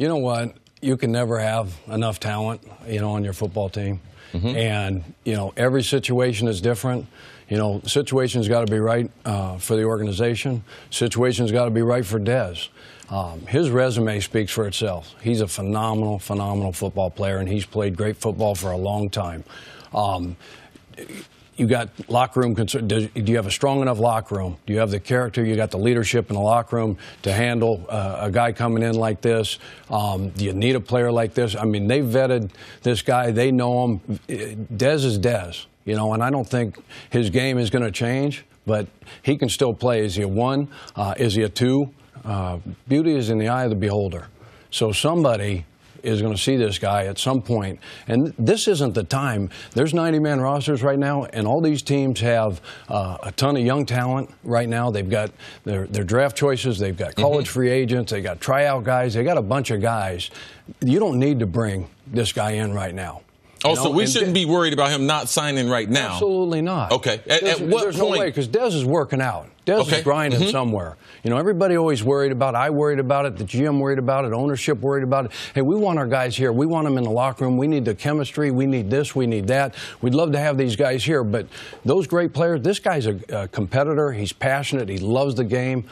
You know what? You can never have enough talent, on your football team. And, every situation is different. Situation's got to be right for the organization. Situation's got to be right for Dez. His resume speaks for itself. He's a phenomenal, phenomenal football player, and he's played great football for a long time. You got locker room concern. Do you have a strong enough locker room? Do you have the character? You got the leadership in the locker room to handle a guy coming in like this? Do you need a player like this? I mean, they vetted this guy. They know him. Dez is Dez, and I don't think his game is going to change, but he can still play. Is he a 1? Is he a 2? Beauty is in the eye of the beholder. So somebody is going to see this guy at some point. And this isn't the time. There's 90-man rosters right now, and all these teams have a ton of young talent right now. They've got their draft choices. They've got college free agents. They got tryout guys. They got a bunch of guys. You don't need to bring this guy in right now. Oh, so we shouldn't be worried about him not signing right now? Absolutely not. Okay. At what there's point? No way, because Dez is working out. Dez is grinding somewhere. Everybody always worried about it. I worried about it. The GM worried about it. Ownership worried about it. Hey, we want our guys here. We want them in the locker room. We need the chemistry. We need this. We need that. We'd love to have these guys here. But those great players, this guy's a competitor. He's passionate. He loves the game.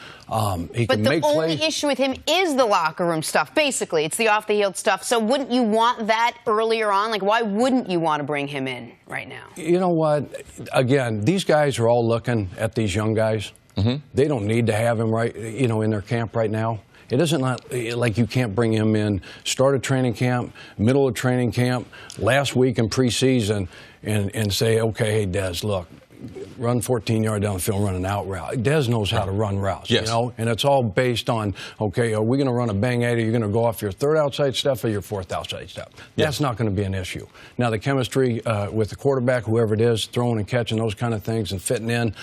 He can make plays. But the only issue with him is the locker room stuff, basically. It's the off-the-field stuff. So wouldn't you want that earlier on? Like, why wouldn't you want to bring him in right now? You know what? Again, these guys are all looking at these young guys. They don't need to have him in their camp right now. It isn't like you can't bring him in, start a training camp, middle of training camp, last week in preseason, and say, okay, hey, Dez, look, run 14 yards down the field, run an out route. Dez knows how to run routes, and it's all based on, okay, are we going to run a bang at it? You're going to go off your third outside step or your fourth outside step? That's not going to be an issue. Now, the chemistry with the quarterback, whoever it is, throwing and catching those kind of things and fitting in,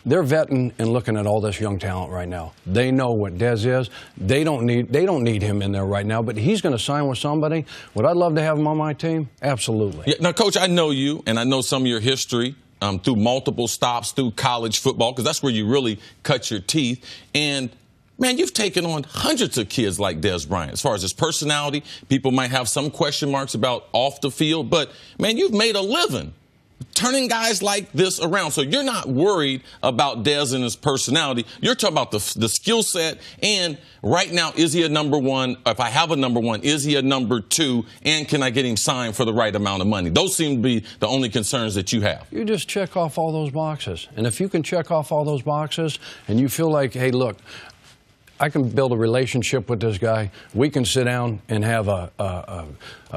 they're vetting and looking at all this young talent right now. They know what Dez is. They don't need him in there right now, but he's going to sign with somebody. Would I love to have him on my team? Absolutely. Yeah, now, Coach, I know you, and I know some of your history through multiple stops through college football, because that's where you really cut your teeth. And man, you've taken on hundreds of kids like Dez Bryant. As far as his personality, people might have some question marks about off the field, but man, you've made a living turning guys like this around. So you're not worried about Dez and his personality. You're talking about the skill set. And right now, is he a number 1? If I have a number 1, is he a number 2? And can I get him signed for the right amount of money? Those seem to be the only concerns that you have. You just check off all those boxes. And if you can check off all those boxes and you feel like, hey, look, I can build a relationship with this guy. We can sit down and have a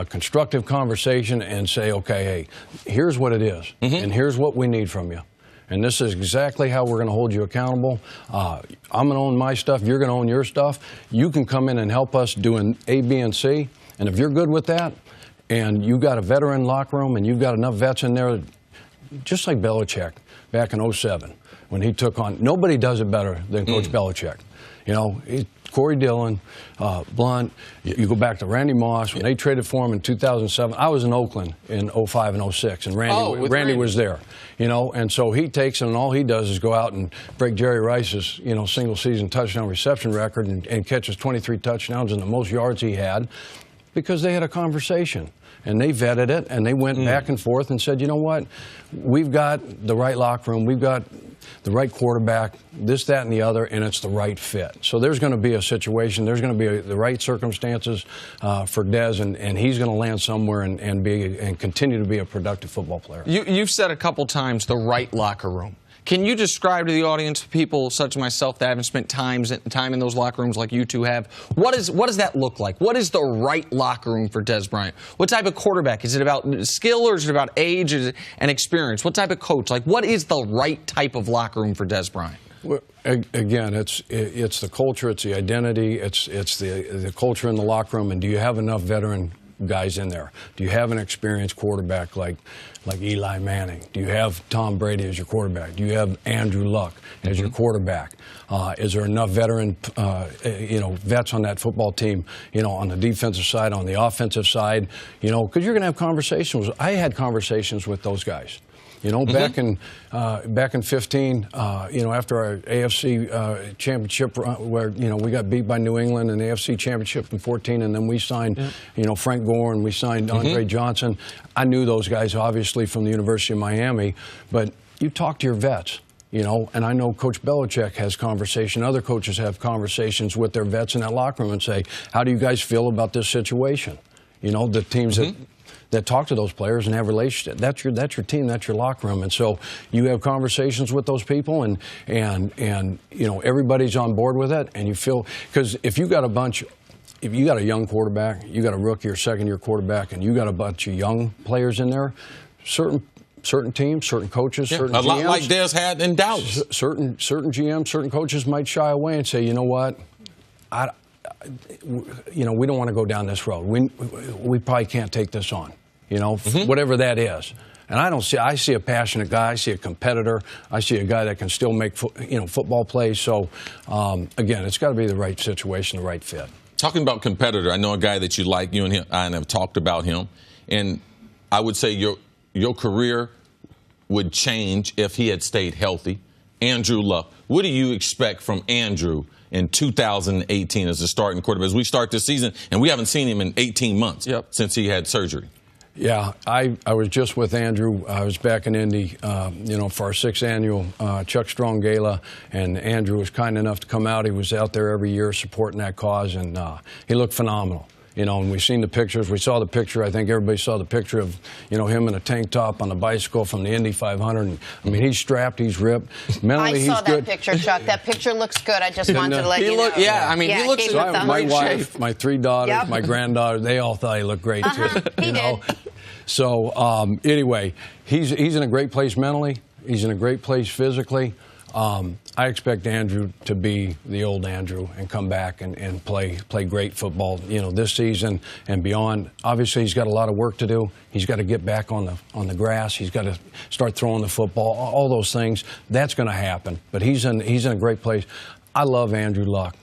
constructive conversation and say, okay, hey, here's what it is, and here's what we need from you. And this is exactly how we're going to hold you accountable. I'm going to own my stuff. You're going to own your stuff. You can come in and help us doing A, B, and C. And if you're good with that, and you've got a veteran locker room, and you've got enough vets in there, just like Belichick back in '07 when he took on, nobody does it better than Coach Belichick. Corey Dillon, Blunt, you go back to Randy Moss, when they traded for him in 2007. I was in Oakland in '05 and '06, and Randy was there. And so he takes it, and all he does is go out and break Jerry Rice's, single-season touchdown reception record and catches 23 touchdowns and the most yards he had because they had a conversation. And they vetted it, and they went back and forth and said, you know what, we've got the right locker room, we've got the right quarterback, this, that, and the other, and it's the right fit. So there's going to be a situation, there's going to be the right circumstances for Dez, and he's going to land somewhere and continue to be a productive football player. You've said a couple times the right locker room. Can you describe to the audience, people such as myself that haven't spent time in those locker rooms like you two have, what does that look like? What is the right locker room for Dez Bryant? What type of quarterback? Is it about skill or is it about age and experience? What type of coach? Like, what is the right type of locker room for Dez Bryant? Well, again, it's the culture, it's the identity, it's the culture in the locker room, and do you have enough veteran guys in there? Do you have an experienced quarterback like Eli Manning? Do you have Tom Brady as your quarterback? Do you have Andrew Luck as your quarterback? Is there enough veteran, vets on that football team, on the defensive side, on the offensive side, because you're going to have conversations. I had conversations with those guys. You know, back in 15, you know, after our AFC championship, where we got beat by New England in the AFC championship in 14, and then we signed, you know, Frank Gore and we signed Andre Johnson. I knew those guys obviously from the University of Miami, but you talk to your vets. You know, and I know Coach Belichick has conversation. Other coaches have conversations with their vets in that locker room and say, "How do you guys feel about this situation?" You know, the teams that talk to those players and have relationships. That's your team. That's your locker room. And so you have conversations with those people, and you know, everybody's on board with it. And you feel, because if you got a young quarterback, you got a rookie or second-year quarterback, and you got a bunch of young players in there, certain teams, certain coaches, certain GMs. A lot like Dez had in Dallas. Certain GMs, certain coaches might shy away and say, you know what, you know, we don't want to go down this road. We probably can't take this on, you know, whatever that is. And I see a passionate guy. I see a competitor. I see a guy that can still make, football plays. So, again, it's got to be the right situation, the right fit. Talking about competitor, I know a guy that you like. You and him, I have talked about him. And I would say your career would change if he had stayed healthy. Andrew Luck. What do you expect from Andrew in 2018 as a starting quarterback? As we start this season, and we haven't seen him in 18 months since he had surgery. Yeah, I was just with Andrew. I was back in Indy, for our 6th annual Chuck Strong Gala, and Andrew was kind enough to come out. He was out there every year supporting that cause, and he looked phenomenal. You know, and we've seen the pictures. We saw the picture. I think everybody saw the picture of, him in a tank top on a bicycle from the Indy 500. And, I mean, he's strapped, he's ripped. Mentally, I saw that picture, Chuck. That picture looks good. I just wanted to let you know. Yeah, I mean, he looks in my wife, my 3 daughters, my granddaughter, they all thought he looked great, too. He did. So, anyway, he's in a great place mentally. He's in a great place physically. I expect Andrew to be the old Andrew and come back and play great football, this season and beyond. Obviously, he's got a lot of work to do. He's got to get back on the grass. He's got to start throwing the football. All those things. That's going to happen. But he's in a great place. I love Andrew Luck,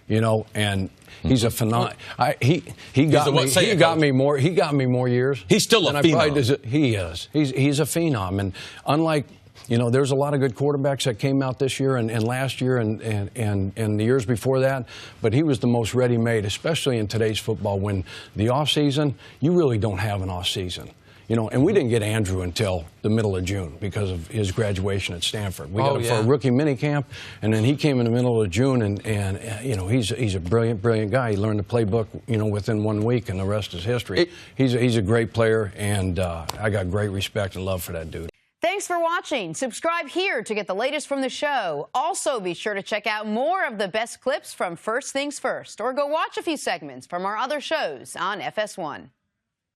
and he's a phenomenal. He got me more years. He's still a phenom. He is. He's a phenom, and unlike. There's a lot of good quarterbacks that came out this year and last year and the years before that, but he was the most ready-made, especially in today's football when the offseason, you really don't have an offseason. And we didn't get Andrew until the middle of June because of his graduation at Stanford. We got him for a rookie minicamp, and then he came in the middle of June, and he's a brilliant guy. He learned the playbook, within 1 week, and the rest is history. He's a great player, and I got great respect and love for that dude. Thanks for watching. Subscribe here to get the latest from the show. Also, be sure to check out more of the best clips from First Things First, or go watch a few segments from our other shows on FS1.